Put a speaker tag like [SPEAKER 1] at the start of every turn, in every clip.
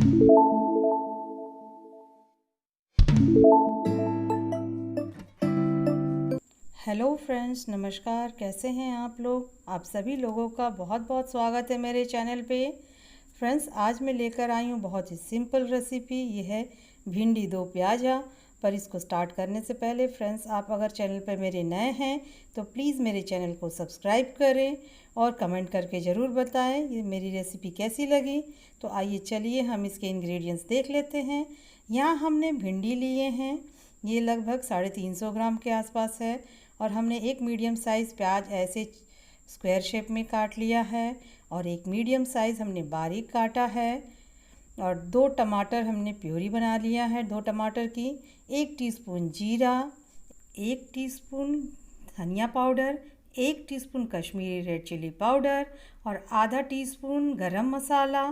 [SPEAKER 1] Hello friends, नमस्कार। कैसे हैं आप लोग? आप सभी लोगों का बहुत बहुत स्वागत है मेरे चैनल पे। फ्रेंड्स, आज मैं लेकर आई हूँ बहुत ही सिंपल रेसिपी। ये है भिंडी दो प्याजा। पर इसको स्टार्ट करने से पहले फ्रेंड्स, आप अगर चैनल पर मेरे नए हैं तो प्लीज़ मेरे चैनल को सब्सक्राइब करें और कमेंट करके ज़रूर बताएं ये मेरी रेसिपी कैसी लगी। तो आइए चलिए हम इसके इंग्रेडिएंट्स देख लेते हैं। यहाँ हमने भिंडी लिए हैं, ये लगभग 350 ग्राम के आसपास है। और हमने एक मीडियम साइज़ प्याज ऐसे स्क्वायर शेप में काट लिया है और एक मीडियम साइज़ हमने बारीक काटा है। और 2 टमाटर हमने प्यूरी बना लिया है, 2 टमाटर की। 1 टीस्पून जीरा, 1 टीस्पून धनिया powder, 1 teaspoon Kashmiri red chilli powder और आधा teaspoon garam masala,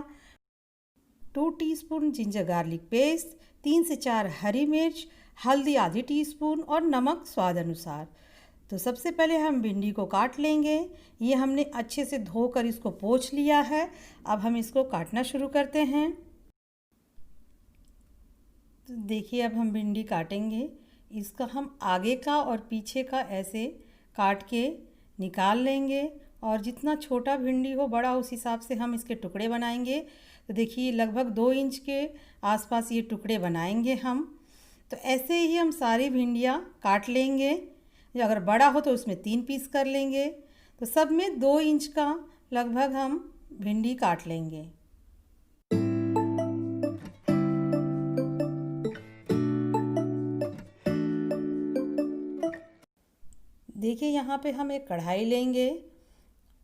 [SPEAKER 1] 2 teaspoon ginger garlic paste, 3 से 4 हरी मिर्च, हल्दी आधी टीस्पून और नमक स्वाद अनुसार। तो सबसे पहले हम भिंडी को काट लेंगे। ये हमने अच्छे से धोकर इसको पोंछ लिया है। अब हम इसको काटना शुरू करते हैं। तो देखिए, अब हम भिंडी काटेंगे। इसका हम आगे का और पीछे का ऐसे काट के निकाल लेंगे। और जितना छोटा भिंडी हो बड़ा, उस हिसाब से हम इसके टुकड़े बनाएंगे। तो देखिए, लगभग 2 इंच के आसपास ये टुकड़े बनाएंगे हम। तो ऐसे ही हम सारी भिंडियाँ काट लेंगे। अगर बड़ा हो तो उसमें 3 पीस कर लेंगे। तो सब में 2 इंच का लगभग हम भिंडी काट लेंगे। देखिए, यहाँ पे हम एक कढ़ाई लेंगे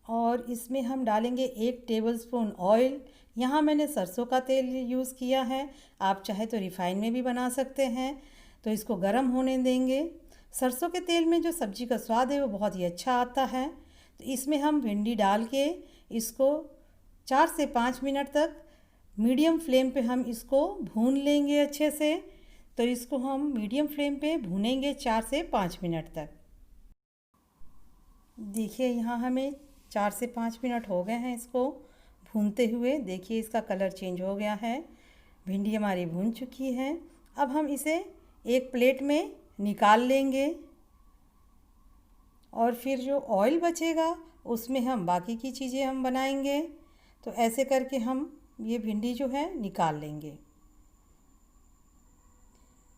[SPEAKER 1] और इसमें हम डालेंगे 1 टेबलस्पून ऑयल। यहाँ मैंने सरसों का तेल यूज़ किया है, आप चाहे तो रिफाइन में भी बना सकते हैं। तो इसको गर्म होने देंगे। सरसों के तेल में जो सब्ज़ी का स्वाद है वो बहुत ही अच्छा आता है। तो इसमें हम भिंडी डाल के इसको 4 से 5 मिनट तक मीडियम फ्लेम पे हम इसको भून लेंगे अच्छे से। तो इसको हम मीडियम फ्लेम पे भूनेंगे 4 से 5 मिनट तक। देखिए, यहाँ हमें 4 से 5 मिनट हो गए हैं इसको भूनते हुए। देखिए, इसका कलर चेंज हो गया है, भिंडी हमारी भून चुकी है। अब हम इसे एक प्लेट में निकाल लेंगे और फिर जो ऑयल बचेगा उसमें हम बाकी की चीज़ें हम बनाएंगे। तो ऐसे करके हम ये भिंडी जो है निकाल लेंगे।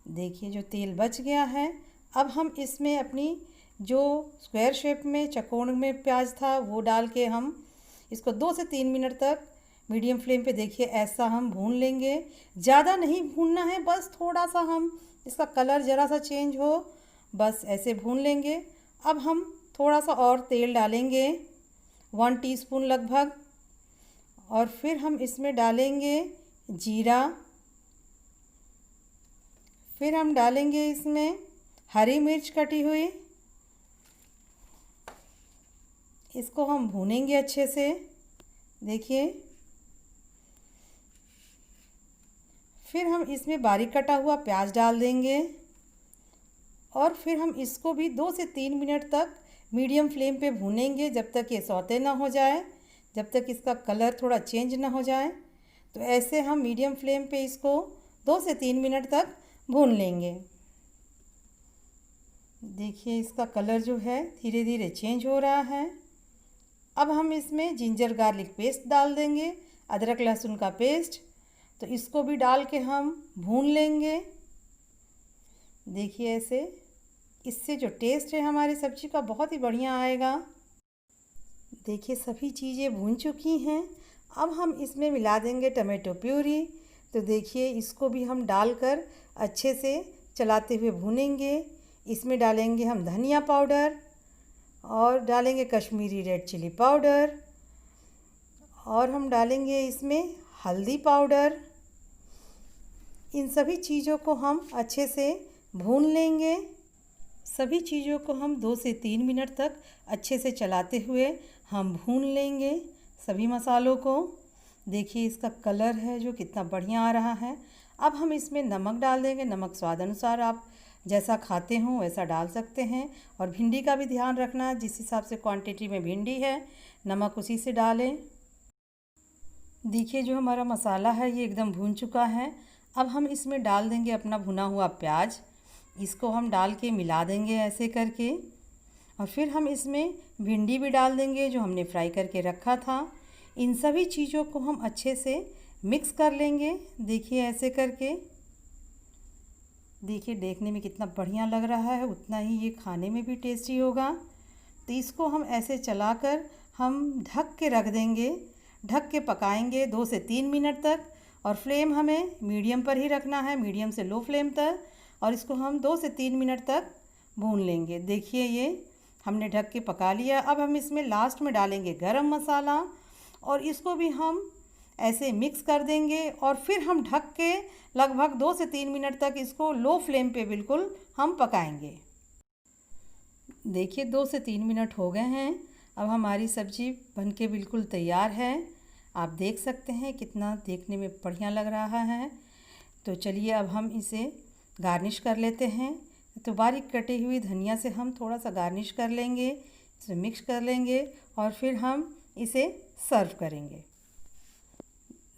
[SPEAKER 1] देखिए, जो तेल बच गया है, अब हम इसमें अपनी जो स्क्वायर शेप में चौकोर में प्याज था वो डाल के हम इसको 2 से 3 मिनट तक मीडियम फ्लेम पे देखिए ऐसा हम भून लेंगे। ज़्यादा नहीं भूनना है, बस थोड़ा सा हम इसका कलर ज़रा सा चेंज हो, बस ऐसे भून लेंगे। अब हम थोड़ा सा और तेल डालेंगे, 1 टीस्पून लगभग। और फिर हम इसमें डालेंगे जीरा। फिर हम डालेंगे इसमें हरी मिर्च कटी हुई। इसको हम भूनेंगे अच्छे से। देखिए, फिर हम इसमें बारीक कटा हुआ प्याज डाल देंगे और फिर हम इसको भी 2 से 3 मिनट तक मीडियम फ्लेम पे भूनेंगे, जब तक ये सौते ना हो जाए, जब तक इसका कलर थोड़ा चेंज ना हो जाए। तो ऐसे हम मीडियम फ्लेम पे इसको 2 से 3 मिनट तक भून लेंगे। देखिए, इसका कलर जो है धीरे धीरे चेंज हो रहा है। अब हम इसमें जिंजर गार्लिक पेस्ट डाल देंगे, अदरक लहसुन का पेस्ट। तो इसको भी डाल के हम भून लेंगे। देखिए, ऐसे इससे जो टेस्ट है हमारी सब्ज़ी का बहुत ही बढ़िया आएगा। देखिए, सभी चीज़ें भून चुकी हैं। अब हम इसमें मिला देंगे टमाटो प्यूरी। तो देखिए, इसको भी हम डालकर अच्छे से चलाते हुए भूनेंगे। इसमें डालेंगे हम धनिया पाउडर और डालेंगे कश्मीरी रेड चिली पाउडर और हम डालेंगे इसमें हल्दी पाउडर। इन सभी चीज़ों को हम अच्छे से भून लेंगे। सभी चीज़ों को हम 2 से 3 मिनट तक अच्छे से चलाते हुए हम भून लेंगे सभी मसालों को। देखिए, इसका कलर है जो कितना बढ़िया आ रहा है। अब हम इसमें नमक डाल देंगे, नमक स्वाद अनुसार, आप जैसा खाते हो वैसा डाल सकते हैं। और भिंडी का भी ध्यान रखना, जिस हिसाब से क्वांटिटी में भिंडी है नमक उसी से डालें। देखिए जो हमारा मसाला है ये एकदम भून चुका है। अब हम इसमें डाल देंगे अपना भुना हुआ प्याज। इसको हम डाल के मिला देंगे ऐसे करके, और फिर हम इसमें भिंडी भी डाल देंगे जो हमने फ्राई करके रखा था। इन सभी चीज़ों को हम अच्छे से मिक्स कर लेंगे। देखिए ऐसे करके, देखिए देखने में कितना बढ़िया लग रहा है, उतना ही ये खाने में भी टेस्टी होगा। तो इसको हम ऐसे चलाकर हम ढक के रख देंगे, ढक के पकाएंगे 2 से 3 मिनट तक। और फ्लेम हमें मीडियम पर ही रखना है, मीडियम से लो फ्लेम तक। और इसको हम 2 से 3 मिनट तक भून लेंगे। देखिए ये हमने ढक के पका लिया। अब हम इसमें लास्ट में डालेंगे गरम मसाला, और इसको भी हम ऐसे मिक्स कर देंगे। और फिर हम ढक के लगभग 2 से 3 मिनट तक इसको लो फ्लेम पे बिल्कुल हम पकाएंगे। देखिए 2 से 3 मिनट हो गए हैं। अब हमारी सब्ज़ी बनके बिल्कुल तैयार है। आप देख सकते हैं कितना देखने में बढ़िया लग रहा है। तो चलिए अब हम इसे गार्निश कर लेते हैं। तो बारीक कटी हुई धनिया से हम थोड़ा सा गार्निश कर लेंगे, इसे मिक्स कर लेंगे और फिर हम इसे सर्व करेंगे।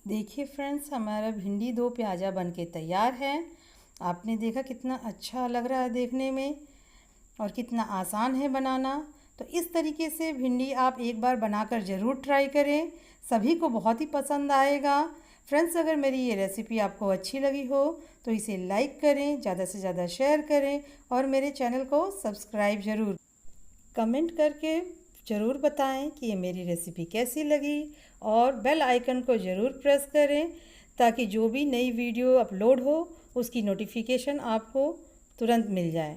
[SPEAKER 1] देखिए फ्रेंड्स, हमारा भिंडी दो प्याज़ा बनके तैयार है। आपने देखा कितना अच्छा लग रहा है देखने में, और कितना आसान है बनाना। तो इस तरीके से भिंडी आप एक बार बनाकर ज़रूर ट्राई करें, सभी को बहुत ही पसंद आएगा। फ्रेंड्स, अगर मेरी ये रेसिपी आपको अच्छी लगी हो तो इसे लाइक करें, ज़्यादा से ज़्यादा शेयर करें, और मेरे चैनल को सब्सक्राइब ज़रूर कमेंट करके ज़रूर बताएं कि ये मेरी रेसिपी कैसी लगी। और बेल आइकन को ज़रूर प्रेस करें ताकि जो भी नई वीडियो अपलोड हो उसकी नोटिफिकेशन आपको तुरंत मिल जाए।